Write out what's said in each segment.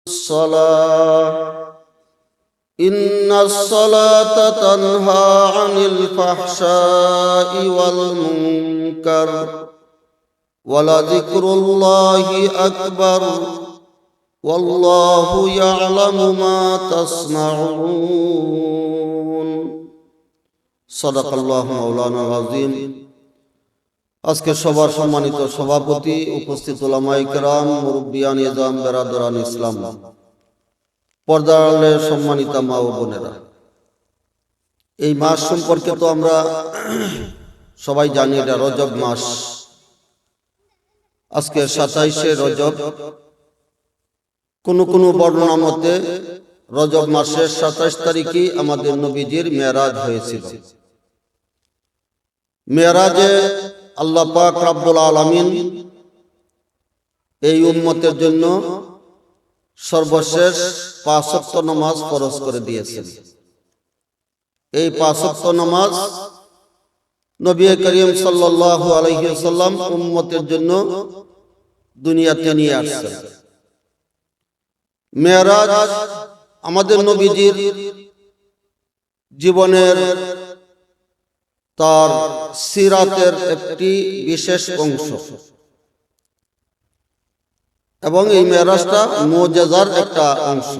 الصلاة إن الصلاة تنهى عن الفحشاء والمنكر ولذكر الله أكبر والله يعلم ما تصنعون صدق الله مولانا العظيم। আজকে সবার সম্মানিত সভাপতি, উপস্থিত উলামায়ে কেরাম, মুরব্বিয়ান ইজাম, বেরাদরান ইসলাম, পর্দার আড়ালে সম্মানিত মা ও বোনেরা, এই মাস সম্পর্কে তো আমরা সবাই জানি, এটা রজব মাস। আজকে 27শে রজব। কোন কোন বর্ণনা মতে রজব মাসের 27 তারিখে আমাদের নবীজির মেরাজ হয়েছিল। মেরাজে আল্লাহ পাক রব্বুল আলামিন এই উম্মতের জন্য সর্বশেষ 5 ওয়াক্ত নামাজ ফরজ করে দিয়েছেন। এই 5 ওয়াক্ত নামাজ নবী করিম সাল্লাল্লাহু আলাইহি ওয়াসাল্লাম উম্মতের জন্য দুনিয়াতে নিয়ে আসছেন। মেরাজ আমাদের নবীজির জীবনের, তার সিরাতের একটি বিশেষ অংশ, এবং এই মেরাজটা মুজিজার একটা অংশ।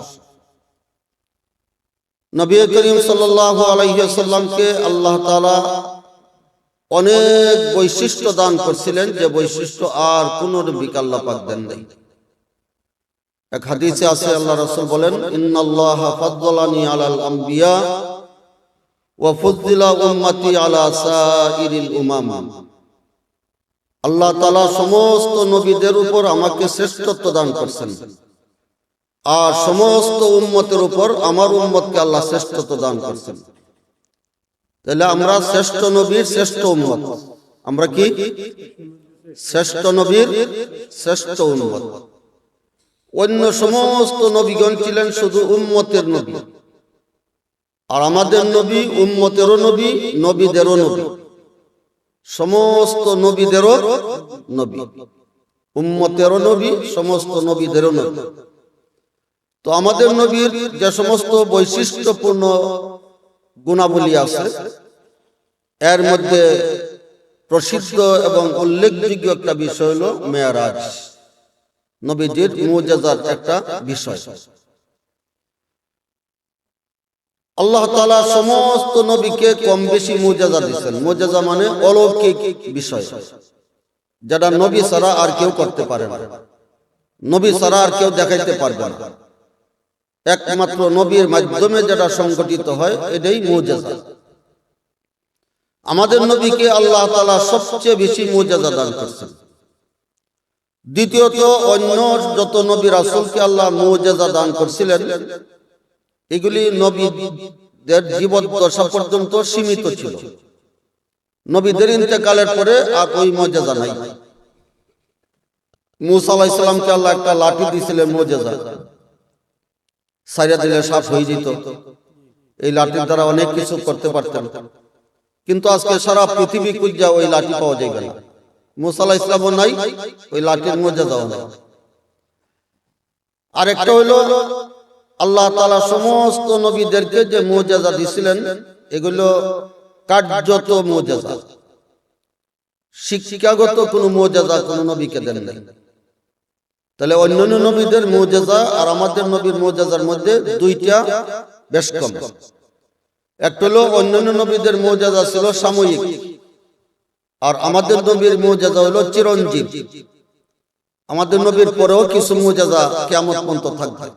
নবী করিম সাল্লাল্লাহু আলাইহি ওয়াসাল্লামকে আল্লাহ তাআলা অনেক বৈশিষ্ট্য দান করেছিলেন, যে বৈশিষ্ট্য আর কোন নবীকে আল্লাহ পাক দেন নাই। এক হাদিসে আছে, আল্লাহ রাসূল বলেন, ইন্নাল্লাহা ফাদ্দালানি আলাল আমবিয়া ওয়া ফুদ্দিলা উম্মতি আলা সাইরিল উমাম। আল্লাহ তাআলা সমস্ত নবীদের উপর আমাকে শ্রেষ্ঠত্ব দান করেছেন, আর সমস্ত উম্মতের উপর আমার উম্মতকে আল্লাহ শ্রেষ্ঠত্ব দান করেছেন। তাহলে আমরা শ্রেষ্ঠ নবীর শ্রেষ্ঠ উম্মত। আমরা কি শ্রেষ্ঠ নবীর শ্রেষ্ঠ উম্মত। অন্য সমস্ত নবীগণ ছিলেন শুধু উম্মতের নবী, আর আমাদের নবী উম্মতেরও নবী, নবীদেরও নবী, সমস্ত নবীদেরও নবী, উম্মতেরও নবী, সমস্ত নবীদেরও নবী। তো আমাদের নবীর যে সমস্ত বৈশিষ্ট্যপূর্ণ গুণাবলী আছে, এর মধ্যে প্রসিদ্ধ এবং উল্লেখযোগ্য একটা বিষয় হলো মেরাজ, নবীজির মুজিজার একটা বিষয়। আল্লাহ তাআলা সমস্ত নবীকে কম বেশি মুজিজা দিয়েছেন। মুজিজা মানে অলৌকিক বিষয়, যেটা নবী ছাড়া আর কেউ করতে পারে না, নবী ছাড়া আর কেউ দেখাইতে পারবে না। একমাত্র নবীর মাধ্যমে যেটা সংঘটিত হয়, এটাই মুজিজা। আমাদের নবীকে আল্লাহ তাআলা সবচেয়ে বেশি মুজিজা দান করেছেন। দ্বিতীয়ত, অন্য যত নবী রাসূলকে আল্লাহ মুজিজা দান করেছিলেন, এগুলি নবীদের জীবদ্দশা পর্যন্ত সীমিত ছিল। নবীদের ইন্তেকালের পরে আর ওই মুজিজা নাই। মূসা আলাইহিস সালামকে আল্লাহ একটা লাঠি দিয়েছিলেন মুজিজা, ছাইরা দিলে সাপ হয়ে যেত। এই লাঠির দ্বারা অনেক কিছু করতে পারতেন, কিন্তু আজকে সারা পৃথিবী খুঁজা ওই লাঠি পাওয়া যাবে না। মূসা আলাইহিস সালামও নাই, ওই লাঠির মুজিজাও নাই। আরেকটা হইল, আল্লাহ তাআলা সমস্ত নবীদেরকে যে মুজিজা দিয়েছিলেন, এগুলো কার্যত মুজিজা, শিক্ষাগত কোনো মুজিজা কোনো নবীকে দেন নাই। তাহলে অন্যান্য নবীদের মুজিজা আর আমাদের নবীর মুজিজার মধ্যে দুইটা বেশ কম। একটা হলো, অন্যান্য নবীদের মুজিজা ছিল সাময়িক, আর আমাদের নবীর মুজিজা হলো চিরঞ্জীব। আমাদের নবীর পরেও কিছু মুজিজা কিয়ামত পর্যন্ত থাকবে।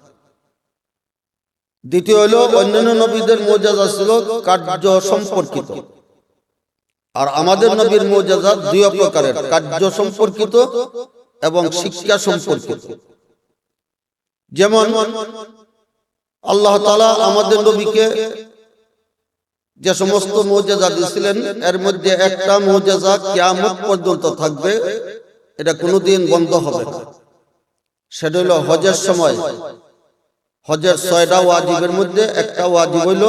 দ্বিতীয় হলো, অন্যান্য নবীদের মুজিজা ছিল কার্য সম্পর্কিত, আর আমাদের নবীর মুজিজা দুই প্রকারের, কার্য সম্পর্কিত এবং শিক্ষা সম্পর্কিত। যেমন আল্লাহ তাআলা আমাদের নবীকে যে সমস্ত মুজিজা দিয়েছিলেন, এর মধ্যে একটা মুজিজা কিয়ামত পর্যন্ত থাকবে, এটা কোনোদিন বন্ধ হবে না। সেটা হলো হজের সময়, হজের 6টা ওয়াজিবের মধ্যে একটা ওয়াজিব হইল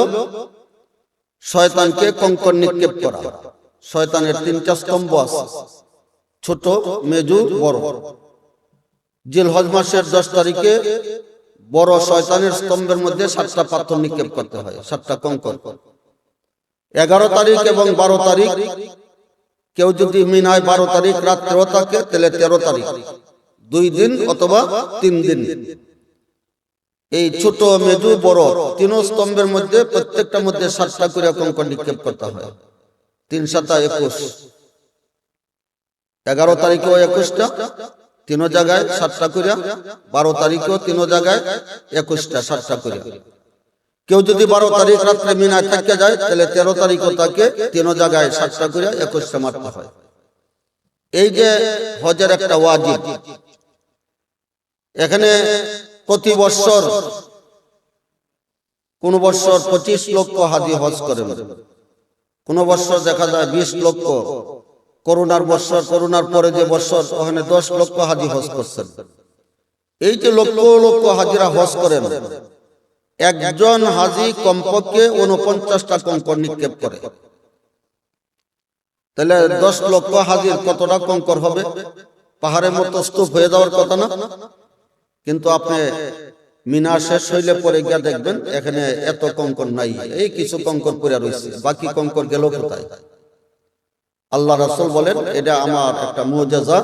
শয়তানকে কঙ্কর নিক্ষেপ করা। শয়তানের 3টা স্তম্ভ আছে, ছোট, মেজু, বড়। জিলহজ মাসের 10 তারিখে বড় শয়তানের স্তম্ভের মধ্যে 7টা পাথর নিক্ষেপ করতে হয়, 7টা কঙ্কর। 11 তারিখ এবং 12 তারিখ, কেউ যদি মিনায় 12 তারিখ রাত্রেও থাকে তাহলে 13 তারিখ, 2 দিন অথবা 3 দিন। এই ছোট মেজু বড় 3 স্তম্ভের মধ্যে প্রত্যেকটার মধ্যে 7টা করে কঙ্কর নিক্ষেপ করতে হয়। 3 7 21, 11 তারিখেও 21টা, 3 জায়গায় 7টা করে, 12 তারিখেও 3 জায়গায় 21টা, 7টা করে। কেউ যদি 12 তারিখ রাত্রে মিনায় থেকে যায় তাহলে 13 তারিখও তাকে 3 জায়গায় 7টা করে 21টা মারতে হয়। এই যে হজের একটা ওয়াজিব, এখানে প্রতি বছর কোন বছর 25 লক্ষ হাজি হজ করেন, কোন বছর দেখা যায় 20 লক্ষ। করোনার বছর, করোনার পরে যে বছর, ওখানে 10 লক্ষ হাজি হজ করছেন। এই যে লক্ষ লক্ষ হাজিরা হজ করেন, একজন হাজি কমপক্ষে 49টা কঙ্কর নিক্ষেপ করে। তাহলে 10 লক্ষ হাজির কতটা কঙ্কর হবে? পাহাড়ের মতো স্তূপ হয়ে যাওয়ার কথা না? কিন্তু আপনি মিনা শেষ হইলে পরে গিয়া দেখবেন এখানে এত কঙ্কর নাই, এই কিছু কঙ্কর পড়ে রয়েছে, বাকি কঙ্কর গেল কোথায়? আল্লাহ রাসূল বলেন, এটা আমার একটা মুজিজা,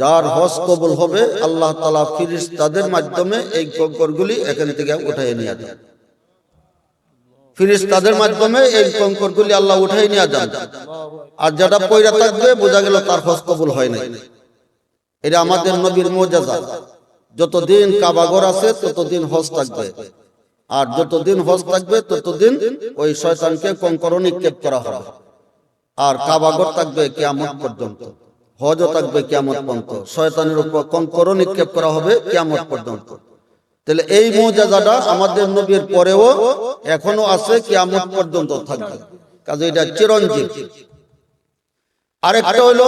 যার হজ কবুল হবে আল্লাহ তাআলা ফেরেশতাদের মাধ্যমে এই কঙ্করগুলি এখান থেকে উঠায় নিয়ে যান। ফেরেশতাদের মাধ্যমে এই কঙ্করগুলি আল্লাহ উঠায় নিয়ে যান। আর যেটা পয়রা থাকবে বোঝা গেল তার হজ কবুল হয় নাই। এটা আমাদের নবীর মুজিজা। যতদিন কাবা ঘর আছে ততদিন হজ থাকবে, আর যতদিন হজ থাকবে ততদিন ওই শয়তানকে কঙ্কর নিক্ষেপ করা হবে। আর কাবা ঘর থাকবে কিয়ামত পর্যন্ত, হজও থাকবে কিয়ামত পর্যন্ত, শয়তানের উপর কঙ্কর নিক্ষেপ করা হবে কিয়ামত পর্যন্ত। তাহলে এই মুজিজাটা আমাদের নবীর পরেও এখনো আছে, কিয়ামত পর্যন্ত থাকবে, কাজে এটা চিরঞ্জীব। আরেকটা হলো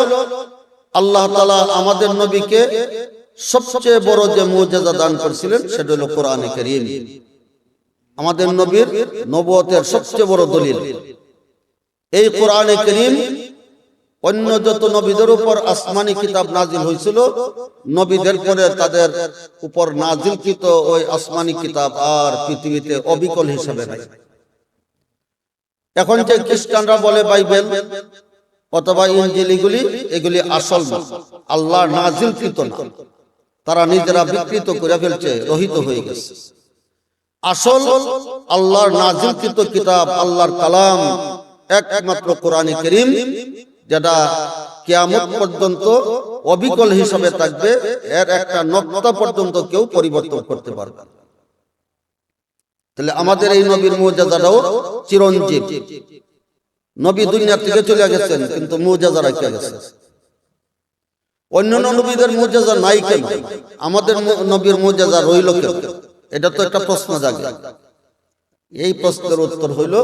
আল্লাহ তাআলা আমাদের নবীকে সবচেয়ে বড় যে মুজিজা দান করেছিলেন সেটা হলো কোরআনে কারীম। আমাদের নবীর নবুয়তের সবচেয়ে বড় দলিল এই কোরআনে কারীম। অন্য যত নবীদের উপর আসমানি কিতাব নাজিল হয়েছিল, নবীদের পরে তাদের উপর নাজিলকৃত ওই আসমানি কিতাব আর পৃথিবীতে অবিকল হিসেবে নাই। এখন যে খ্রিস্টানরা বলে বাইবেল অথবা ইনজিল, এগুলি আসল না, আল্লাহর নাজিলকৃত না, তারা নিজেরা বিকৃত করে ফেলছে, রহিত হয়ে গেছে। আসল আল্লাহর নাজিলকৃত কিতাব, আল্লাহর কালাম একমাত্র কোরআনে কারীম, যেটা কিয়ামত পর্যন্ত অবিকল হিসাবে থাকবে, এর একটা নক্তা পর্যন্ত কেউ পরিবর্তন করতে পারবে না। তাহলে আমাদের এই নবীর মুজিজাটাও চিরঞ্জীব। নবী দুনিয়া থেকে চলে গেছেন কিন্তু মুজিজা রেখে গেছেন। অন্যান্য নবীদের মুজিজা নাই কেন, আমাদের নবীর মুজিজা রইল কেন? এটা তো একটা প্রশ্ন জাগে। এই প্রশ্নের উত্তর হইল,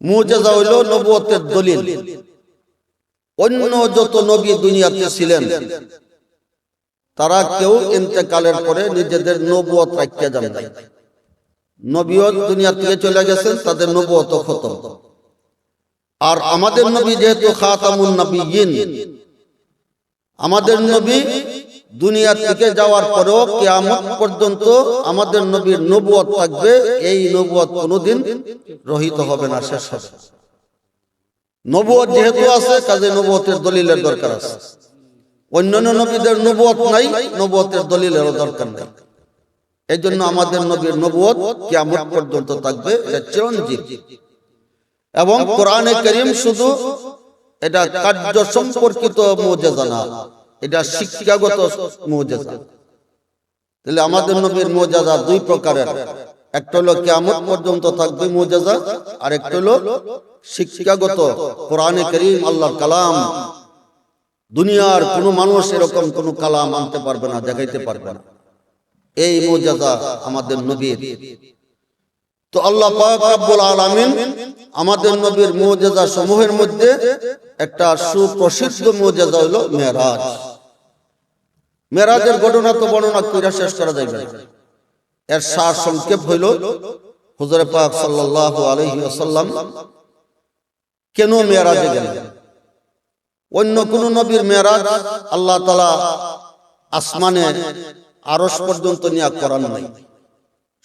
মুজিজা হইল নবুয়তের দলিল। অন্য যত নবী দুনিয়াতে ছিলেন তারা কেউ ইন্তেকালের পরে নিজেদের নবুয়ত রাখিয়া যান নাই। নবীয়ত দুনিয়া থেকে চলে গেছেন, তাদের নবুয়ত খতম। আর আমাদের নবী যেহেতু খাতামুন নবিয়্যিন, আমাদের নবী দুনিয়া থেকে যাওয়ার পরেও কিয়ামত পর্যন্ত আমাদের নবীর নবুয়ত থাকবে। এই নবুয়ত কোনোদিন রহিত হবে না, শেষ হবে। নবুয়ত যেহেতু আছে, কাজে নবুয়তের দলিলের দরকার আছে। অন্যান্য নবীদের নবুয়ত নাই, নবুয়তের দলিলেরও দরকার নাই। এই জন্য আমাদের নবীর নবুয়ত কিয়ামত পর্যন্ত থাকবে, এটা চিরঞ্জীব। এবং কোরআনে কারীম শুধু এটা কার্য সম্পর্কিত মুজিজা না, এটা শিক্ষাগত মুজিজা। তাহলে আমাদের নবীর মুজিজা দুই প্রকারের, একটা হলো কিয়ামত পর্যন্ত থাকবে মুজিজা, আর একটা হলো শিক্ষাগত। কোরআনে কারীম আল্লাহর কালাম, দুনিয়ার কোন মানুষ এরকম কোন কালাম আনতে পারবে না, দেখাইতে পারবে না। এই মুজিজা আমাদের নবীর। তো আল্লাহ পাক রব্বুল আলামিন আমাদের নবীর মুজিজা সমূহের মধ্যে একটা সুপ্রসিদ্ধ মুজিজা হলো মেরাজ। মেরাজের ঘটনা তো বর্ণনা করে শেষ করা যাবে না। এর সার সংক্ষেপ হইল, হুজুর পাক সাল্লাল্লাহু আলাইহি ওয়াসাল্লাম কেন মেরাজে গেলেন? অন্য কোন নবীর মেরাজ আল্লাহ তাআলা আসমানে আরশ পর্যন্ত নিয়ে করান নাই।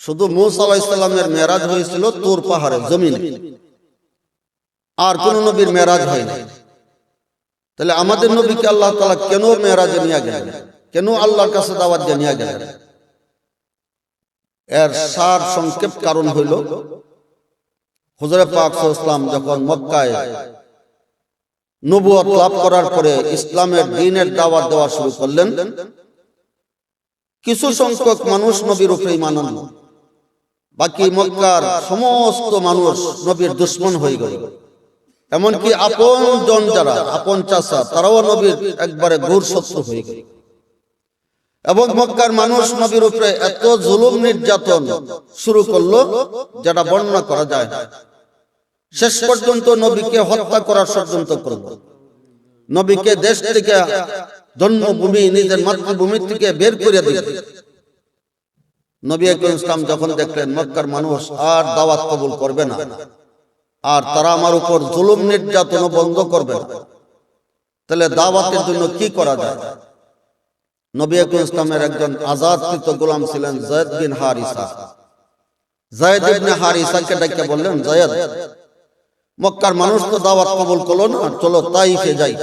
শুধু মূসা আলাইহিস সালামের মেরাজ হয়েছিল তুর পাহাড়ে জমিনে, আর কোন নবীর মেরাজ হয় নাই। তাহলে আমাদের নবীকে আল্লাহ তাআলা কেন মেরাজে নিয়ে গেলেন, কেন আল্লাহর কাছে দাওয়াত দিয়ে নিয়ে গেলেন? এর সার সংক্ষেপ কারণ হইল, হুজুর পাক সাল্লাল্লাহু আলাইহি ওয়াসাল্লাম যখন মক্কায় নবুয়ত লাভ করার পরে ইসলামের দ্বীনের দাওয়াত দেওয়া শুরু করলেন, কিছু সংখ্যক মানুষ নবীর উপরে ঈমান আনল, বাকি মক্কার সমস্ত মানুষ নবীর দুশমন হয়ে গেল। এমনকি আপন জন যারা, আপন চাচা, তারাও নবীর একবারে ঘোর শত্রু হয়ে গেল। এবং মক্কার মানুষ নবীর উপরে এত জুলুম নির্যাতন শুরু করলো যেটা বর্ণনা করা যায় না। শেষ পর্যন্ত নবীকে হত্যা করার ষড়যন্ত্র করলো, নবীকে দেশ থেকে, জন্মভূমি, নিজের মাতৃভূমি থেকে বের করে দিল। নবী করিম ইসলাম যখন দেখলেন মক্কার মানুষ আর দাওয়াত কবুল করবে না, আর তারা আমার উপর জুলুম নির্যাতন বন্ধ করবে না, তাহলে দাওয়াতের জন্য কি করা যায়? নবী করিম ইসলামের একজন আজাদকৃত গোলাম ছিলেন যায়েদ বিন হারিসা। যায়েদ ইবনে হারিসাকে ডেকে বললেন, যায়েদ, মক্কার মানুষ তো দাওয়াত কবুল করলো না, চলো তাইফে যাই।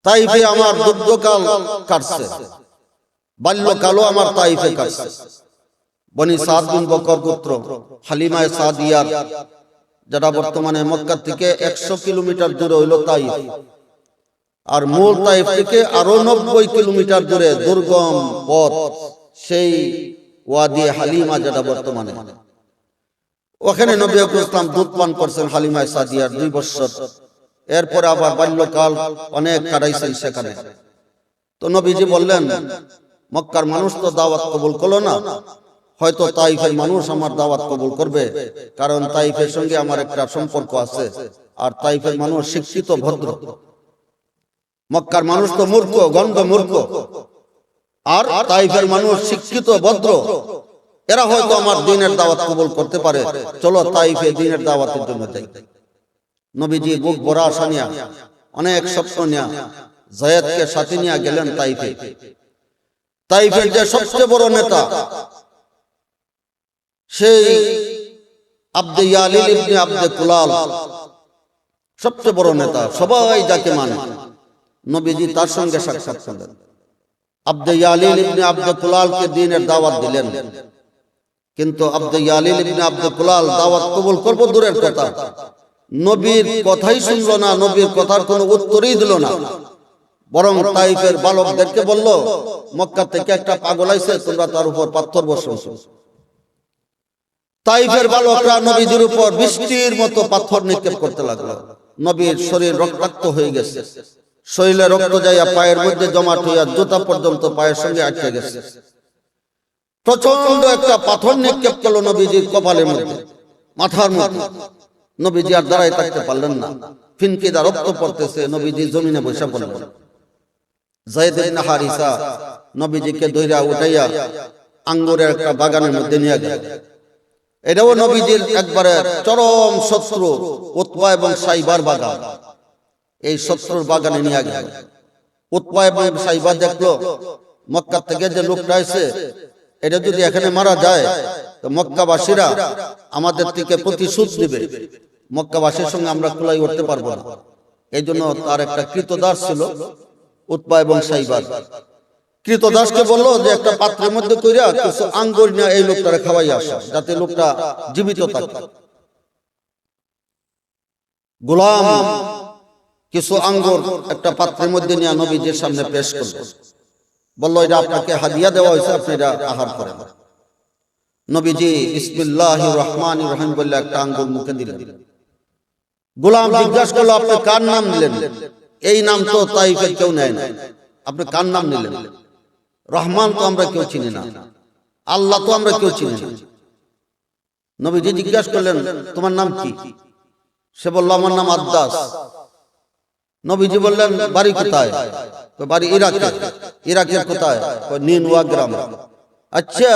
তাইফে আমার দুর্গকাল কাটছে, বাল্যকালও আমার তাইফে কাটছে। বনি সাদ বিন বকর পুত্র হালিমা সাদিয়ার, যেটা বর্তমানে মক্কা থেকে 100 কিলোমিটার দূরে হইল তাইফ, আর মূল তাইফ থেকে আরো 90 কিলোমিটার দূরে দুর্গম পথ, সেই ওয়াদি হালিমা, যেটা বর্তমানে, ওখানে নবী ইসলাম দুধ পান করছেন হালিমা সাদিয়ার 2 বছর। এরপরে আবার বাল্যকাল অনেক কাটাইছেন সেখানে। তো নবীজি বললেন, মক্কার মানুষ তো দাওয়াত কবুল করলো না, হয়তো তাইফের মানুষ আমার দাওয়াত কবুল করবে, কারণ তাইফের সঙ্গে আমার একটা সম্পর্ক আছে, আর তাইফের মানুষ শিক্ষিত, ভদ্র। মক্কার মানুষ তো মূর্খ, গন্ধ মূর্খ, আর তাইফের মানুষ শিক্ষিত, ভদ্র, এরা হয়তো আমার দ্বীনের দাওয়াত কবুল করতে পারে, চলো তাইফে দ্বীনের দাওয়াতের জন্য যাই। নবীজি বুক ভরা আশা নিয়া, অনেক স্বপ্ন নিয়া যায়েদকে সাথে নিয়ে গেলেন তাইফে। তাইফের যে সবচেয়ে বড় নেতা, সেই আব্দে ইয়ালিল ইবনে আব্দে কুলাল, সবচেয়ে বড় নেতা, সবাই যাকে মানে, নবীজি তার সঙ্গে সাক্ষাৎ করলেন। আব্দে ইয়ালিল ইবনে আব্দে কুলালকে দ্বীনের দাওয়াত দিলেন, কিন্তু আব্দে ইয়ালিল ইবনে আব্দে কুলাল দাওয়াত কবুল করব দূরের কথা, নবীর কথাই শুনলো না, নবীর কথার কোনো উত্তরই দিল না। বরং তাইফের বালকদেরকে বলল, মক্কা থেকে একটা পাগল আইছে, তোমরা তার উপর পাথর বসাইছো। তাইফের বালকরা নবীজির উপর বৃষ্টির মতো পাথর নিক্ষেপ করতে লাগলো। নবীর শরীর রক্তাক্ত হয়ে গেছে, শরীরে রক্ত যাইয়া পায়ের মধ্যে জমাট হইয়া জুতা পর্যন্ত পায়ের সঙ্গে আটকে গেছে। প্রচন্ড একটা পাথর নিক্ষেপ করলো নবীজির কপালের মধ্যে, মাথার মধ্যে। নবীজি আর দাঁড়ায় থাকতে পারলেন না, ফিনকিদা রক্ত পড়তেছে। নবীজি জমিনে বসে পড়লেন। যায়েদ ইবনে হারিসা নবীজিকে ধইরা উঠাইয়া আঙ্গুরের একটা বাগানের মধ্যে নিয়ে গেল। এটাও নবীজির একবারে চরম শত্রু উতবা এবং সাইবার বাগান। এই শত্রুর বাগানে নিয়ে গেল। উতবা এবং সাইবা দেখলো মক্কা থেকে যে লোকটা আছে, এটা যদি এখানে মারা যায় তো মক্কাবাসীরা আমাদের থেকে প্রতিশোধ নেবে, মক্কাবাসীর সঙ্গে আমরা কুলাই উঠতে পারবো না। এই জন্য তার একটা কৃতদাস ছিল উতবা এবং সাইবা। কৃতদাসকে বললো যে একটা পাত্রের মধ্যে কইরা কিছু আঙ্গুর নিয়ে এই লোকটারে খাওয়াই আসা, যাতে লোকটা জীবিত থাকে। গোলাম কিছু আঙ্গুর একটা পাত্রের মধ্যে নিয়ে নবীজির সামনে পেশ করলো, বললো এটা আপনাকে হাদিয়া দেওয়া হয়েছে, আপনি এটা আহার করেন। নবীজি বিসমিল্লাহির রহমানির রহিম বলে একটা আঙ্গুর মুখে দিলেন। গোলাম জিজ্ঞাসা করলো, আপনি কার নাম নিলেন? এই নাম তো তাইফের কেউ নেয় না, আপনি কার নাম নিলেন? রহমান তো আমরা কেউ চিনি না, আল্লাহ তো আমরা কেউ চিনি না। নবীজি জিজ্ঞাসা করলেন, তোমার নাম কি? সে বলল, আমার নাম আদ্দাস। নবীজি বললেন, বাড়ি কোথায়? বাড়ি ইরাকে। ইরাকের কোথায়? নিনওয়া গ্রাম। আচ্ছা,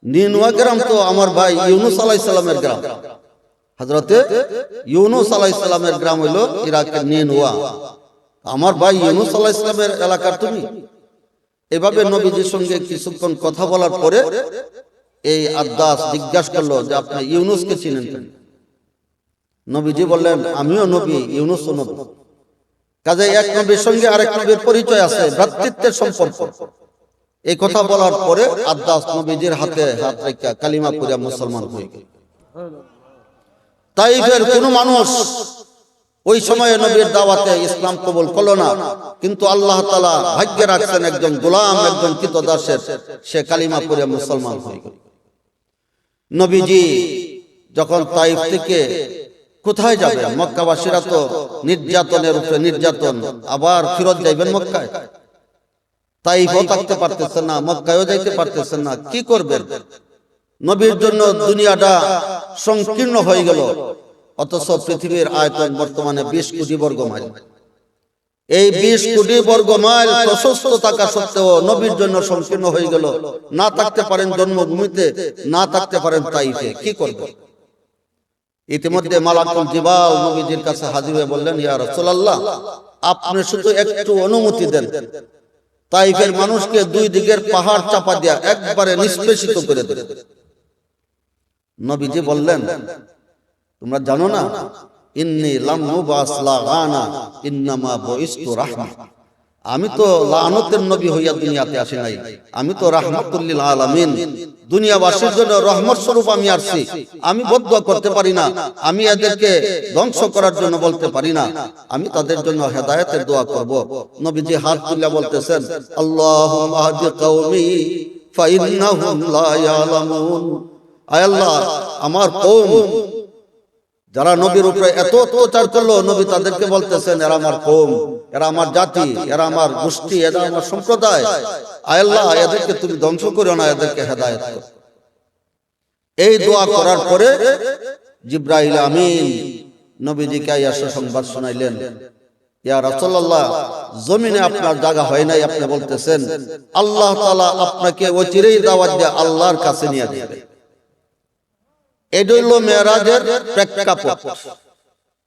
নিনওয়া গ্রাম তো আমার ভাই ইউনুস আলাইহিস সালামের গ্রাম। হযরতে ইউনুস আলাইহিস সালামের গ্রাম হলো ইরাকের নিনওয়া। আমার ভাই ইউনুস আলাইহিস সালামের এলাকার তুমি? এভাবে নবীজির সঙ্গে কিছুক্ষণ কথা বলার পরে এই আদ্দাস জিজ্ঞাসা করলো যে আপনি ইউনুসকে চিনেন কেন? নবীজি বললেন আমিও নবী, ইউনুসও নবী। কাজে এক নবীর সঙ্গে আরেক নবীর পরিচয় আছে, ভ্রাতৃত্বের সম্পর্ক। এই কথা বলার পরে আদ্দাস নবীজির হাতে হাত রেখে কালিমা পড়ে মুসলমান হয়ে গেল। তাইফের কোন মানুষ ওই সময়ে নবীর দাওয়াতে ইসলাম কবুল করলো না, কিন্তু আল্লাহ তাআলা ভাগ্যে রাখছেন একজন গোলাম, একজন কৃতদাসের, সে কালিমা পড়ে মুসলমান হয়ে গেল। নবীজি যখন তাইফ থেকে কোথায় যাবে? মক্কাবাসীরা তো নির্যাতনের উপরে নির্যাতন, আবার ফিরত যাইবেন মক্কায়। তাইফও থাকতে পারতেছেন না, মক্কায়ও যাইতে পারতেছেন না, কি করবেন? নবীর জন্য দুনিয়াটা সংকীর্ণ হয়ে গেল। অথচ পৃথিবীর আয়তন বর্তমানে 20 কোটি বর্গ মাইল। এই 20 কোটি বর্গ মাইল প্রশস্ত থাকা সত্ত্বেও নবীর জন্য সংকীর্ণ হয়ে গেল। না থাকতে পারেন জন্মভূমিতে, না থাকতে পারেন তাইফে, কি করবেন? ইতিমধ্যে মালাকুল জিবাল নবীজির কাছে হাজির হয়ে বললেন, ইয়া রাসূলুল্লাহ, আপনি শুধু একটু অনুমতি দেন, তাইফের মানুষকে দুই দিকের পাহাড় চাপা দিয়া একবারে নিষ্পেষিত করে দেন। নবীজি বললেন, তোমরা জানো না, ইন্নী লাম নুবাস লাগানা ইন্নামা বুইস্তু রাহমা। আমি তো লানতের নবী হইয়া দুনিয়াতে আসি নাই, আমি তো রাহমাতুল লিল আলামিন, দুনিয়াবাসীর জন্য রহমত স্বরূপ আমি আসছি। আমি বদদুয়া করতে পারি না, আমি এদেরকে ধ্বংস করার জন্য বলতে পারি না, আমি তাদের জন্য হেদায়েতের দোয়া করব। নবীজি হাত তুলে বলতেছেন, আল্লাহুম্মা হাদি কওমি ফাইন্নাহুম লা ইয়ালামুন। আয় আল্লাহ, আমার কওম যারা নবীর উপরে এত অত্যাচার করলো, নবী তাদেরকে বলতেছেন এরা আমার কওম, এরা আমার জাতি, এরা আমার গোষ্ঠী, এরা আমার সম্প্রদায়। আয় আল্লাহ, এদেরকে তুমি ধ্বংস করো না, এদেরকে হেদায়েত করো। এই দোয়া করার পরে জিবরাইল আমিন নবীজিকে আইসা সংবাদ শোনাইলেন, ইয়া রাসূলুল্লাহ, জমিনে আপনার জায়গা হয় নাই, আপনি বলতেছেন আল্লাহ তাআলা আপনাকে অচিরেই দাওয়াত দিয়ে আল্লাহর কাছে নিয়ে যাবে। এটা হলো মেরাজের প্রেক্ষাপট।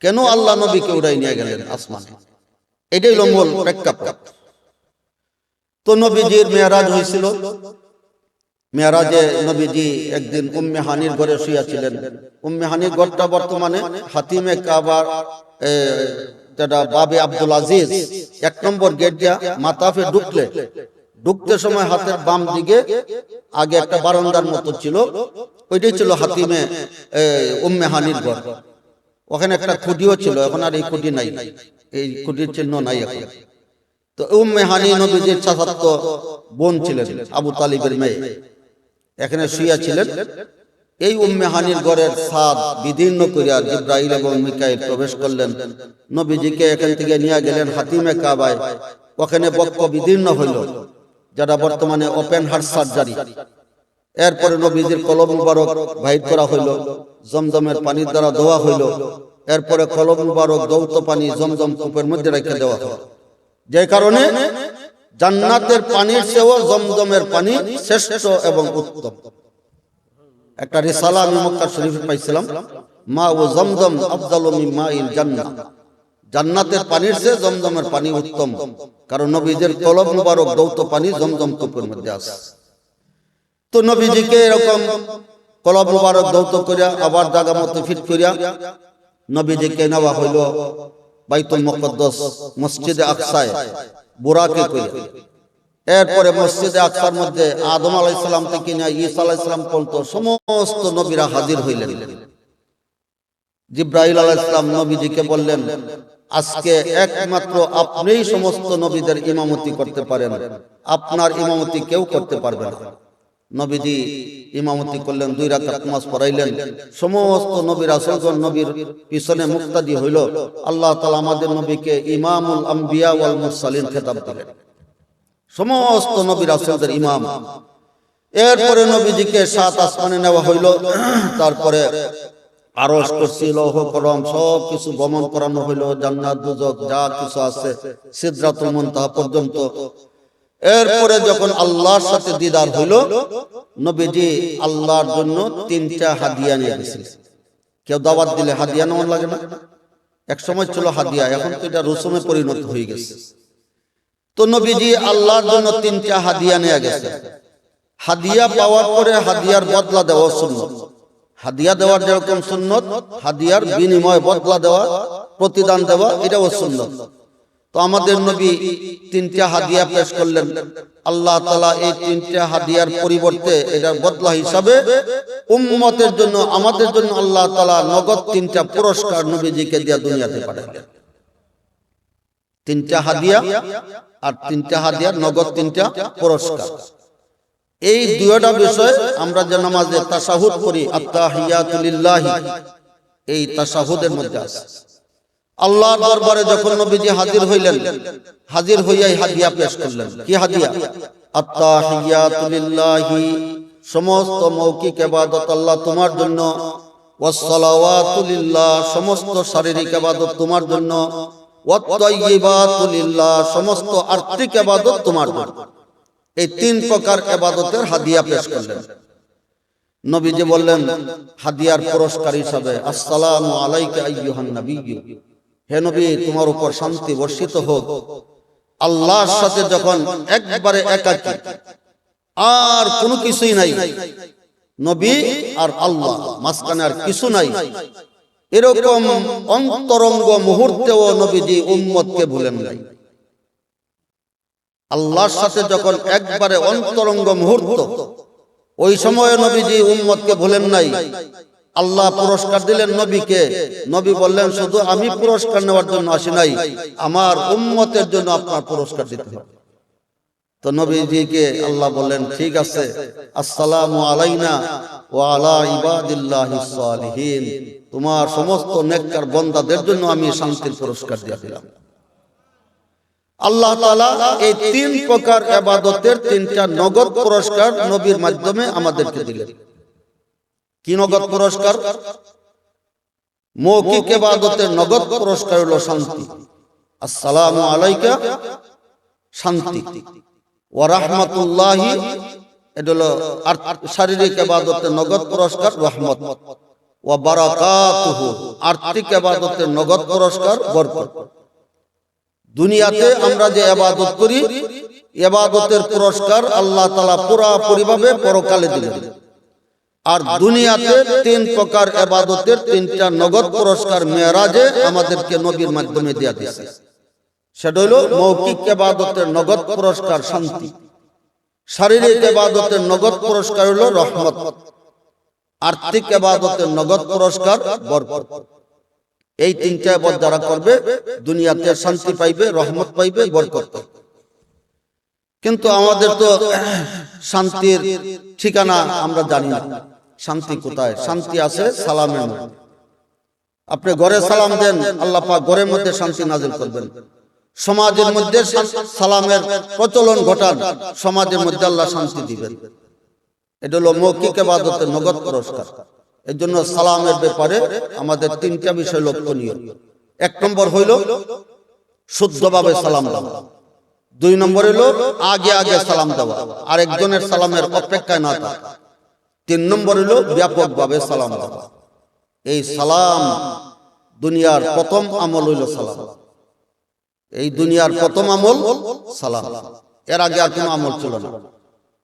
কেন আল্লাহ নবীকে উড়াই নিয়ে গেলেন আসমানে, এটাই হলো মূল প্রেক্ষাপট। তো নবীজির মেরাজ হয়েছিল। মেরাজে নবীজি একদিন উম্মে হানির ঘরে শুয়েছিলেন। উম্মে হানির ঘরটা বর্তমানে হাতিমে কাবার যেটা বাবে আব্দুল আজিজ 1 নম্বর গেট দিয়া মাতাফে ঢুকতে সময় হাতের বাম দিকে আগে একটা বারান্দার মতো ছিল, ওইটাই ছিল হাতিমে উম্মে হানির ঘর। ওখানে একটা খুঁটিও ছিল, এখন আর এই খুঁটি নাই, এই খুঁটির চিহ্ন নাই এখন। তো উম্মে হানি নবীজির চাচাতো বোন ছিলেন, আবু তালিবের মেয়ে, এখানে শুয়ে ছিলেন। এই উম্মে হানির ঘরের ছাদ বিদীর্ণ করিয়া জিবরাইল এবং মিকাইল প্রবেশ করলেন। নবীজিকে এখান থেকে নিয়ে গেলেন হাতিমে কাবায়। ওখানে বক্ষ বিদীর্ণ হইল, যেটা বর্তমানে ওপেন হার্ট সার্জারি। এরপরে নবীজির কলব মুবারক বাইর করা হইল, জমজমের পানির দ্বারা ধোয়া হইল। এরপরে কলব মুবারক দৌত পানি জমজম কূপের মধ্যে রেখে দেওয়া হলো, যে কারণে জান্নাতের পানির চেয়েও জমজমের পানি শ্রেষ্ঠ এবং উত্তম। একটা রিসালা আমি মক্কা শরীফে পাইছিলাম, মা ও জমজম আফদালু মিন মাইল জান্নাহ, জান্নাতের পানির চেয়ে জমজমের পানি উত্তম, কারণ নবীজির কলব মুবারক দৌত পানি জমজম কূপের মধ্যে আছে। তো নবীজিকে এরকম কলব মুবারক দৌত করিয়া আবার জায়গা মতো ফিট করিয়া নবীজিকে নেওয়া হইল বাইতুল মুকদ্দাস মসজিদে আকসায় বুরাকে করিয়া। এরপরে মসজিদে আকসার মধ্যে আদম আলাইহিস সালাম থেকে নিয়ে ঈসা আলাইহিস সালাম পর্যন্ত সমস্ত নবীরা হাজির হইলেন। জিবরাইল আলাইহিস সালাম নবীজিকে বললেন, আজকে একমাত্র আপনিই সমস্ত নবীদের ইমামতি করতে পারেন, আপনার ইমামতি কেউ করতে পারবে না। নবীজি ইমামতি করলেন, 2 রাকাত নামাজ পড়াইলেন। সমস্ত নবী রাসূলগণ নবীর পিছনে মুক্তাদি হইল। আল্লাহ তাআলা আমাদের নবীকে ইমামুল আম্বিয়া ওয়াল মুরসালিন খেতাব দিলেন, সমস্ত নবী রাসূলদের ইমাম। এরপরে নবীজিকে 7 আসমানে নেওয়া হইল। তারপরে আরশ, কুরসি, লৌহ কলম সব কিছু ভ্রমণ করানো হইল, জান্নাত দুজক যা কিছু আছে সিদরাতুল মুনতাহা পর্যন্ত। এরপরে যখন আল্লাহর সাথে দিদার হইল, নবীজি আল্লাহর জন্য 3টা হাদিয়া নিয়ে গেছিলেন। কেউ দাওয়াত দিলে হাদিয়া নেওয়া লাগে না? এক সময় ছিল হাদিয়া, এখন তো এটা রসুমে পরিণত হয়ে গেছে। তো তো নবীজি আল্লাহর জন্য 3টা হাদিয়া নিয়ে গেছে। হাদিয়া পাওয়ার পরে হাদিয়ার বদলা দেওয়া সুন্নত। হাদিয়া দেওয়ার যেরকম সুন্নত, হাদিয়ার বিনিময়ে বদলা দেওয়া, প্রতিদান দেওয়া, এটাও সুন্নত। তো আমাদের নবী 3টা হাদিয়া পেশ করলেন। আল্লাহ তাআলা এই 3টা হাদিয়ার পরিবর্তে এটার বদলা হিসাবে উম্মতের জন্য, আমাদের জন্য আল্লাহ তাআলা নগদ 3টা পুরস্কার নবীজিকে দিয়ে দুনিয়াতে পাঠালেন। 3টা হাদিয়া আর 3টা হাদিয়ার নগদ 3টা পুরস্কার। এই দুইটা বিষয় আমরা যে নামাজে তাশাহুদ করি, আত-তাহিয়াতু লিল্লাহি, এই তাশাহুদের মধ্যে আছে। আল্লাহর দরবারে যখন নবীজি হাজির হইলেন, হাজির হইয়াই হাদিয়া পেশ করলেন। কি হাদিয়া? আত-তাহিয়াতু লিল্লাহি, সমস্ত মৌখিক ইবাদত আল্লাহ তোমার জন্য, ওয়াস-সালাওয়াতু লিল্লাহ, সমস্ত শারীরিক ইবাদত তোমার জন্য, ওয়াত-তাইয়্যিবাতু লিল্লাহ, সমস্ত আর্থিক ইবাদত তোমার জন্য। এই 3 প্রকার ইবাদতের হাদিয়া পেশ করলেন। নবীজি বললেন হাদিয়ার পুরস্কার হিসাবে, আসসালামু আলাইকা আইয়ুহান নাবিয়্যু, হে নবী তোমার উপর শান্তি বর্ষিত হোক। আল্লাহর সাথে যখন একবারে একাকী, আর কোনো কিছুই নাই, নবী আর আল্লাহ, মাঝখানে আর কিছু নাই, এরকম অন্তরঙ্গ মুহূর্তেও নবীজি উম্মতকে ভুলেন নাই। আল্লাহর সাথে যখন একবারে অন্তরঙ্গ মুহূর্ত, ওই সময়ে নবীজি উম্মতকে ভুলেন নাই। আল্লাহ পুরস্কার দিলেন নবীকে। নবী বললেন শুধু আমি পুরস্কার নেওয়ার জন্য আসি নাই, আমার উম্মতের জন্য আপনার পুরস্কার দিতে হবে। তো নবীজিকে আল্লাহ বললেন ঠিক আছে, আসসালামু আলাইনা ওয়া আলা ইবাদিল্লাহিস সালিহিন, তোমার সমস্ত নেককার বান্দাদের জন্য আমি শান্তির পুরস্কার দিয়ে দিলাম। আল্লাহ তাআলা এই 3 প্রকার ইবাদতের 3টা নগদ পুরস্কার নবীর মাধ্যমে আমাদেরকে দিলেন। কি নগদ পুরস্কার? মৌখিক ইবাদতের নগদ পুরস্কার হলো শান্তি, আসসালামু আলাইকা, শান্তি, ওয়া রাহমাতুল্লাহি, এটা হলো শারীরিক ইবাদতের নগদ পুরস্কার রহমত, ওয়া বারাকাতুহু, আর্থিক ইবাদতের নগদ পুরস্কার বরকত। দুনিয়াতে আমরা যে ইবাদত করি, ইবাদতের পুরস্কার আল্লাহ তাআলা পুরোপুরিভাবে পরকালে দিবেন। আর দুনিয়াতে 3 প্রকার ইবাদতের 3টা নগদ পুরস্কার মেরাজে আমাদেরকে নবীর মাধ্যমে দেয়া দিয়েছে। সেটা হলো মৌখিক ইবাদতের নগদ পুরস্কার শান্তি, শারীরিক ইবাদতের নগদ পুরস্কার হলো রহমত, আর্থিক ইবাদতের নগদ পুরস্কার বরকত। এই 3টা ইবাদত যারা করবে দুনিয়াতে শান্তি পাইবে, রহমত পাইবে, বরকত পাইবে। কিন্তু আমাদের তো শান্তির ঠিকানা আমরা জানি না। শান্তি কোথায়? শান্তি আছে সালামের মধ্যে। আপনি ঘরে সালাম দেন, আল্লাহ পাক ঘরের মধ্যে শান্তি নাযিল করবেন। সমাজের মধ্যে সালামের প্রচলন ঘটান, সমাজের মধ্যে আল্লাহ শান্তি দিবেন। এটা হলো মৌখিক ইবাদতের নগদ পুরস্কার। এর জন্য সালামের ব্যাপারে আমাদের 3টা বিষয় লক্ষণীয়। 1 নম্বর হইল শুদ্ধভাবে সালাম দেওয়া। 2 নম্বর হলো আগে আগে সালাম দেওয়া, আরেকজনের সালামের অপেক্ষায় না থাকা। 3 নম্বর হলো ব্যাপকভাবে সালাম দেওয়া। এই সালাম দুনিয়ার প্রথম আমল হইল সালাম। এই দুনিয়ার প্রথম আমল সালাম। এর আগে আর কোনো আমল ছিল না।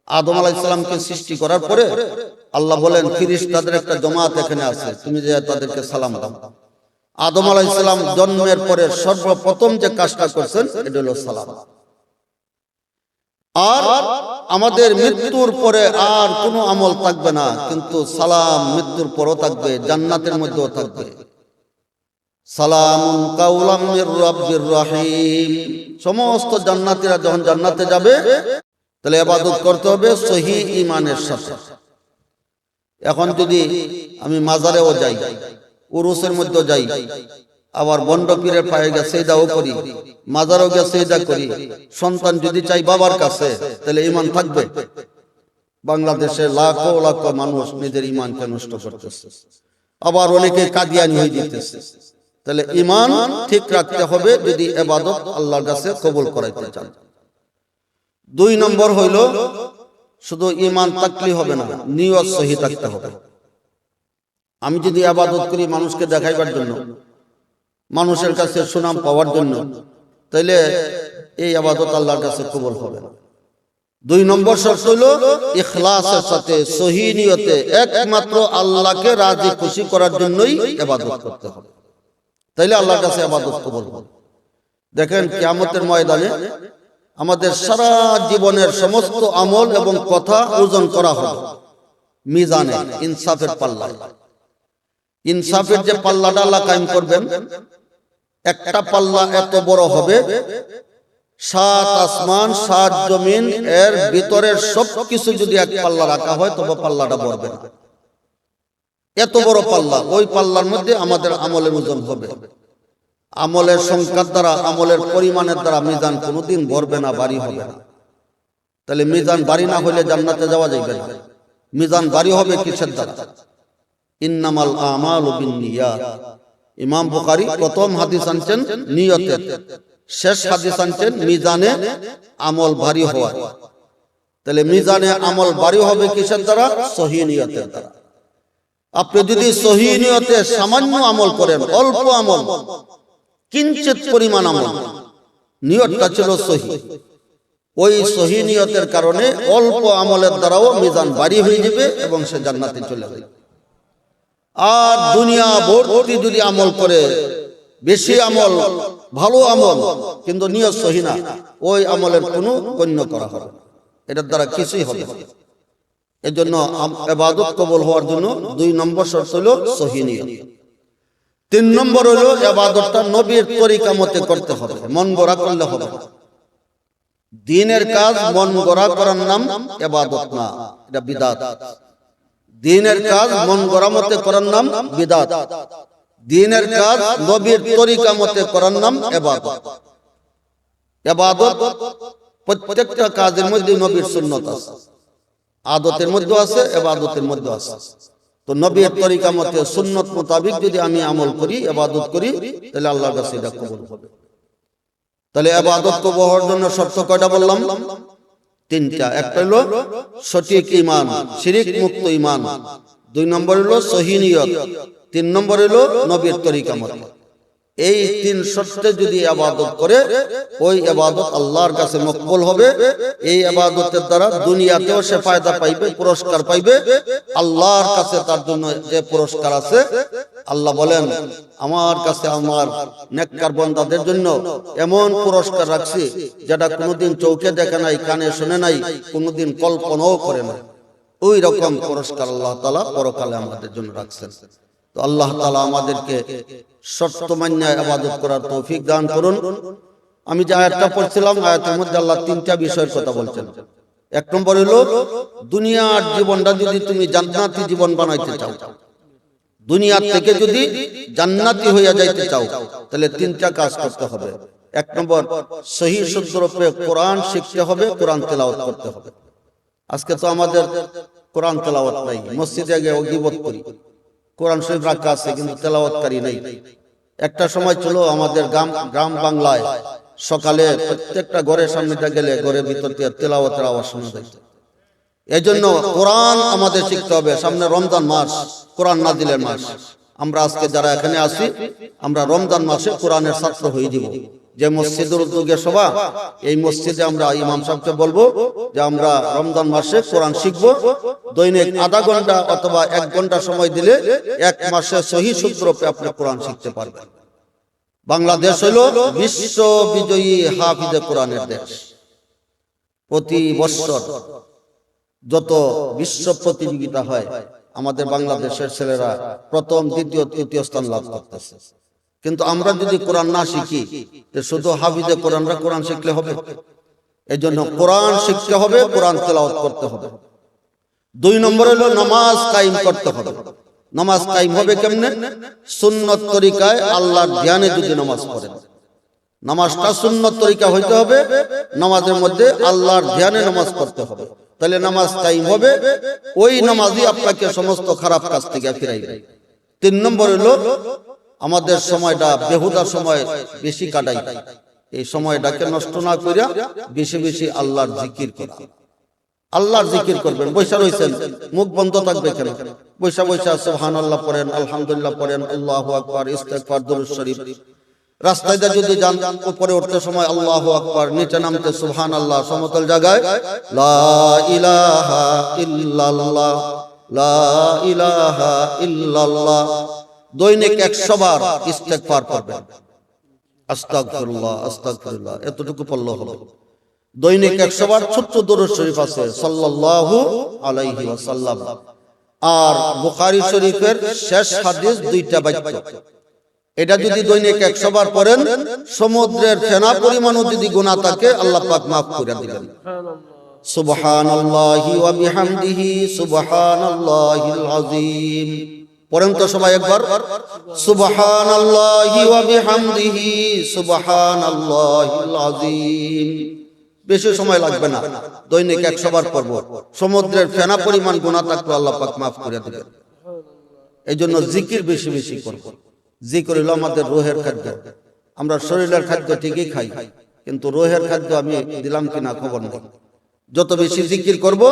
আদম আলাইহিস সালামকে সৃষ্টি করার পরে আল্লাহ বলেন ফেরেশতাদের একটা জামাত এখানে আছে, তুমি যে তাদেরকে সালাম দাও। আদম আলাইহিস সালাম জন্মের পরে সর্বপ্রথম যে কাজটা করছেন এটা হলো সালাম। আর আমাদের মৃত্যুর পরে আর কোনো আমল থাকবে না, কিন্তু সালাম মৃত্যুর পরও থাকবে, জান্নাতের মধ্যেও থাকবে। সালামুন কাওলাম মির রাব্বির রহিম। সমস্ত জান্নাতীরা যখন জান্নাতে যাবে তাহলে ইবাদত করতে হবে সহিহ ঈমানের সাথে। এখন যদি আমি মাজারেও যাই, উরুসের মধ্যে যাই, আবার বন্ড পীরের পায়ে গিয়ে সিজদাও করি, মাজারও গিয়ে সিজদা করি, সন্তান যদি চাই বাবার কাছে, তাহলে ঈমান থাকবে? বাংলাদেশে লাখো লাখো মানুষ নিজের ঈমানকে নষ্ট করতেছে, আবার অনেকে কাদিয়ানি হয়ে যেতেছে। তাহলে ঈমান ঠিক রাখতে হবে যদি ইবাদত আল্লাহর কাছে কবুল করাইতে চান। 2 নম্বর হইল শুধু ঈমান থাকলেই হবে না, নিয়ত সহি থাকতে হবে। আমি যদি ইবাদত করি মানুষকে দেখাইবার জন্য, মানুষের কাছে সুনাম পাওয়ার জন্য, তাইলে এই ইবাদত আল্লাহর কাছে কবুল হবে না। 2 নম্বর শর্ত হলো ইখলাসের সাথে সহি নিয়তে একমাত্র আল্লাহকে রাজি খুশি করার জন্যই ইবাদত করতে হবে, তাইলে আল্লাহর কাছে ইবাদত কবুল হবে। দেখেন কিয়ামতের ময়দানে আমাদের সারা জীবনের সমস্ত আমল এবং কথা ওজন করা হবে মিজানে, ইনসাফের পাল্লায়। ইনসাফের যে পাল্লাটা আল্লাহ কায়েম করবেন, একটা পাল্লা এত বড় হবে 7 আসমান 7 জমিন এর ভিতরের সবকিছু যদি এক পাল্লা রাখা হয় তবে পাল্লাটা ভরবে না। এত বড় পাল্লা, ওই পাল্লার মধ্যে আমাদের আমলের ওজন হবে। আমলের সংখ্যার দ্বারা, আমলের পরিমাণের দ্বারা মিজান কোনোদিন ভরবে না, ভারী হবে না। তাহলে মিজান ভারী না হলে জান্নাতে যাওয়া যাবে না। মিজান ভারী হবে কিসের দ্বারা? ইন্নামাল আমালু বিন্নিয়াত। ইমাম বুখারী প্রথম হাদিস আনছেন নিয়তের, শেষ হাদিস আনছেন মিজানে আমল ভারী হওয়া। তাহলে মিজানে আমল ভারী হবে কিসের দ্বারা? সহি নিয়তের দ্বারা। আপনি যদি সহি নিয়তে সামান্য আমল করেন, অল্প আমল, কিঞ্চিত পরিমাণ আমল, নিয়তটা ছিল সহি, ওই সহি নিয়তের কারণে অল্প আমলের দ্বারাও মিজান ভারী হয়ে যাবে এবং সে জান্নাতে চলে যাবে। আর দুনিয়া ভর্তি যদি আমল করে, বেশি আমল, ভালো আমল, কিন্তু নিয়ত সহি না, ওই আমলের কোনো গণ্য করা হবে না, এটার দ্বারা কিছুই হবে না। এজন্য ইবাদত কবুল হওয়ার জন্য 2 নম্বর শর্ত হলো সহি নিয়ত। 3 নম্বর হলো ইবাদতটা নবীর তরিকা মতে করতে হবে, মন গড়া করলে হবে না। দ্বীনের কাজ মন গড়া করার নাম ইবাদত না, এটা বিদআত। দ্বীনের কাজ মন গড়া মতে করার নাম বিদআত। দ্বীনের কাজ নবীর তরিকা মতে করার নাম ইবাদত। ইবাদত প্রত্যেকটা কাজের মধ্যে নবীর সুন্নাত আছে, আদতের মধ্যে আছে, ইবাদতের মধ্যে আছে। তো নবীর তরিকা মতে সুন্নাত মোতাবেক যদি আমি আমল করি, ইবাদত করি, তাহলে আল্লাহর কাছে এটা কবুল হবে। তাহলে ইবাদত কবুল হওয়ার জন্য শর্ত কয়টা বললাম? 3টা। একটা হলো সঠিক ঈমান, শিরক মুক্ত ঈমান। 2 নম্বর হলো সহি নিয়ত। 3 নম্বর হলো নবীর তরিকা মতে। এই 3 শর্তে যদি ইবাদত করে, ওই ইবাদত আল্লাহর কাছে মকবুল হবে। এই ইবাদতের দ্বারা দুনিয়াতেও সে ফায়দা পাইবে, পুরস্কার পাইবে। আল্লাহর কাছে তার জন্য যে পুরস্কার আছে, আল্লাহ বলেন আমার কাছে আমার নেককার বান্দাদের জন্য এমন পুরস্কার রাখছি যেটা কোনোদিন চোখে দেখে নাই, কানে শুনে নাই, কোনোদিন কল্পনাও করে নাই। ওই রকম পুরস্কার আল্লাহ তাআলা পরকালে আমাদের জন্য রাখছেন। তো আল্লাহ তাআলা আমাদেরকে শর্ত মান্য ইবাদত করার তৌফিক দান করুন। আমি যে আয়াতটা পড়ছিলাম, আয়াতের মধ্যে আল্লাহ 3টা বিষয়ের কথা বলছেন। 1 নম্বর হলো দুনিয়ার জীবনটা যদি তুমি জান্নাতি জীবন বানাইতে চাও, দুনিয়া থেকে যদি জান্নাতি হইয়া যাইতে চাও, তাহলে 3টা কাজ করতে হবে। 1 নম্বর সহি শুদ্ধ রূপে কোরআন শিখতে হবে, কোরআন তেলাওয়াত করতে হবে। আজকে তো আমাদের কোরআন তেলাওয়াত নাই, মসজিদে গিয়ে গীবত করি, কোরআন শরীফ রাখা আছে কিন্তু তেলাওয়াতকারী নেই। একটা সময় ছিল আমাদের গ্রাম বাংলায় সকালে প্রত্যেকটা ঘরের সামনে গেলে ঘরের ভিতর দিয়ে তেলাওয়াতের আওয়াজ শোনা যায়। এই জন্য কোরআন আমাদের শিখতে হবে। সামনে রমজান মাস, কোরআন নাজিলের মাস। আমরা আজকে যারা এখানে আছি, আমরা রমজান মাসে কোরআনের ছাত্র হয়ে যাব। যে মসজিদের উদ্যোগে সভা, এই মসজিদে আমরা ইমাম সাহেবকে বলবো যে আমরা রমজান মাসে কোরআন শিখবো। দৈনিক আধা ঘন্টা অথবা 1 ঘন্টা সময় দিলে 1 মাসে সহি শুদ্ধ রূপে আপনি কোরআন শিখতে পারবেন। বাংলাদেশ হলো বিশ্ব বিজয়ী হাফিজে কোরআনের দেশ। প্রতি বছর যত বিশ্ব প্রতিযোগিতা হয়, আমাদের বাংলাদেশের ছেলেরা প্রথম, দ্বিতীয়, তৃতীয় স্থান লাভ করতেছে। কিন্তু আমরা যদি কোরআন না শিখি, তো শুধু হাফিজে কোরআনরা কোরআন শিখলে হবে? এই জন্য কোরআন শিখতে হবে, কোরআন তেলাওয়াত করতে হবে। 2 নম্বর হলো নামাজ কায়েম করতে হবে। নামাজ কায়েম হবে কেমনে? সুন্নত তরিকায় আল্লাহর ধ্যানে যদি নামাজ পড়েন, নামাজটা সুন্নত তরিকা হইতে হবে। নামাজের মধ্যে আল্লাহর ধ্যানে নামাজ পড়তে হবে, তাহলে নামাজ কায়েম হবে। ওই নামাজই আপনাকে সমস্ত খারাপ কাজ থেকে ফিরাইবে। 3 নম্বর হলো আমাদের সময়টা বেহুদা সময় বেশি কাটাই, এই সময়টাকে নষ্ট না করিয়া বেশি বেশি আল্লাহর জিকির করা। আল্লাহর জিকির করবেন। বৈশা রইছেন, মুখ বন্ধ থাকবে কেন? বৈশা বৈশা সুবহানাল্লাহ পড়েন, আলহামদুলিল্লাহ পড়েন, আল্লাহু আকবার, ইস্তিগফার, দুরূদ শরীফ, রাস্তায় দিয়ে যদি যান, উপরে উঠতে সময় আল্লাহু আকবার, নিচে নামতে সুবহানাল্লাহ, সমতল জায়গায় লা ইলাহা ইল্লাল্লাহ, লা ইলাহা ইল্লাল্লাহ। দৈনিক 100 বার ইস্তেগফার করবেন, আস্তাগফিরুল্লাহ আস্তাগফিরুল্লাহ, এতটুকু পড়লে হবে। দৈনিক 100 বার ছোট্ট দরুদ শরীফ আছে সাল্লাল্লাহু আলাইহি ওয়াসাল্লাম। আর বুখারী শরীফের শেষ হাদিস 2টা বাক্য, এটা যদি দৈনিক 100 বার পড়েন, সমুদ্রের ফেনা পরিমাণও যদি গুনাহ থাকে আল্লাহ পাক মাফ করে দিবেন। সুবহানাল্লাহি ওয়া বিহামদিহি সুবহানাল্লাহিল আযীম। পড়েন তো সবাই একবার, সুবহানাল্লাহি ওয়া বিহামদিহি সুবহানাল্লাহিল আযীম। বেশি সময় লাগবে না, দৈনিক 100 বার পড়ব। সমুদ্রের ফেনা পরিমাণ গুনাহ থাকলে আল্লাহ পাক মাফ করে দিবেন। এই জন্য জিকির বেশি বেশি করব। জিকির হলো আমাদের রূহের খাদ্য। আমরা শরীরের খাদ্য ঠিকই খাই, কিন্তু রূহের খাদ্য আমি দিলাম কিনা খবর নেই। যত বেশি জিকির করব,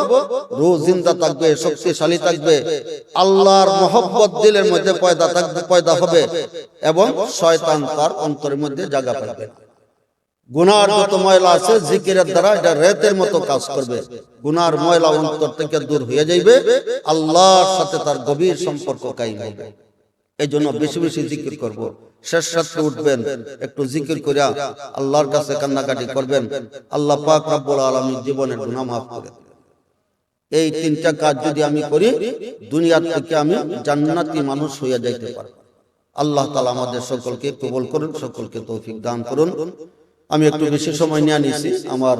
রূহ জিন্দা থাকবে, শক্তিশালী থাকবে, আল্লাহর মহব্বত দিলের মধ্যে পয়দা হবে এবং শয়তান তার অন্তরের মধ্যে জায়গা পাবে। গুনার যত ময়লা আছে জিকিরের দ্বারা এটা রেতের মতো কাজ করবে। গুনার ময়লা অন্তর থেকে দূর হয়ে যাইবে, আল্লাহর সাথে তার গভীর সম্পর্ক কায়েম হবে। এই জন্য বেশি বেশি জিকির করব। শেষ রাতে উঠবেন, একটু জিকির করে আল্লাহর কাছে কান্নাকাটি করবেন, আল্লাহ পাক রব্বুল আলামিন জীবনের গুনাহ মাফ করে দিবেন। এই 3টা কাজ যদি আমি করি, দুনিয়া থেকে আমি জান্নাতি মানুষ হয়ে যাইতে পারি। আল্লাহ তাআলা আমাদের সকলকে কবুল করুন, সকলকে তৌফিক দান করুন। আমি একটু বেশি সময় নিয়ে নিয়েছি, আমার